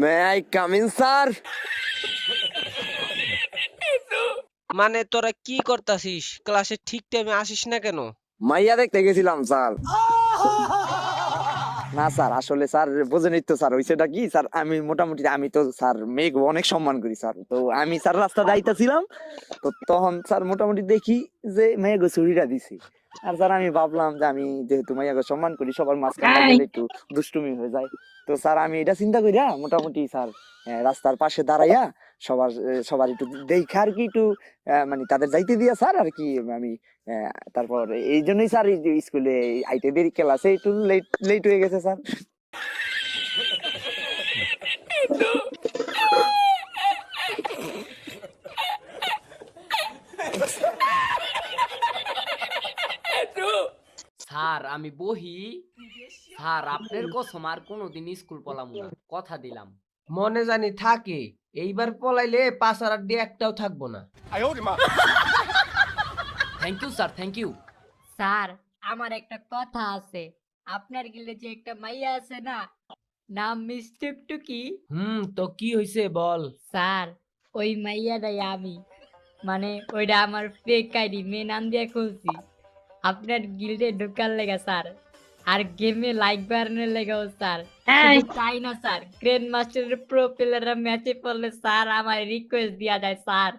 May I come in sir? মানে তোরা কি করতাছিস? ক্লাসে ঠিক টাইমে আসিস না কেন? মাইয়া দেখতে গেছিলাম স্যার। না স্যার, আসলে স্যার বোঝেনই তো স্যার, হইছেটা কি স্যার, আমি মোটামুটি আমি তো স্যার মেয়েকে অনেক সম্মান করি স্যার। তো আমি স্যার রাস্তা যাইতেছিলাম, তো তখন স্যার মোটামুটি দেখি যে মেয়েকে ছুরিটা দিছি। আর স্যার আমি ভাবলাম যে আমি যেহেতু মাইয়াকে সম্মান করি, সবার মাঝখানটা গেলে একটু দুষ্টুমি হয়ে যায়। তো স্যার আমি এটা চিন্তা করিয়া মোটামুটি স্যার রাস্তার পাশে দাঁড়াইয়া সবার একটু দেখা আর কি একটু মানে তাদের যাইতে দিয়া স্যার আর কি আমি তারপর এই জন্যই স্যার স্কুলে আইতে দেরি, ক্লাসে একটু লেট লেট হয়ে গেছে স্যার। স্যার আমি বহি। স্যার আপনার কসম আর কোনোদিন স্কুল পলাম না, কথা দিলাম। মনে জানি থাকে, এইবার পলাইলে পাঁচ আর আট দিয়ে একটাও থাকবো না। Thank you sir, thank you. Sir আমার একটা কথা আছে। আপনার গিলে যে একটা মাইয়া আছে না, নাম মিস টুকটুকি। তো কি হইছে বল। স্যার ওই মাইয়াটাই আমি, মানে ওইটা আমার ফেক আইডি, মেয়ে নাম দিয়ে খুলছি আপনার গিল্ডে ঢোকার লেগা স্যার, আর গেমে লাইক বাড়ানোর লেগাও স্যার। শুধু তাই না স্যার, গ্র্যান্ড মাস্টারের প্রো প্লেয়াররা ম্যাচে পড়লে স্যার আমার রিকোয়েস্ট দেওয়া যায় স্যার।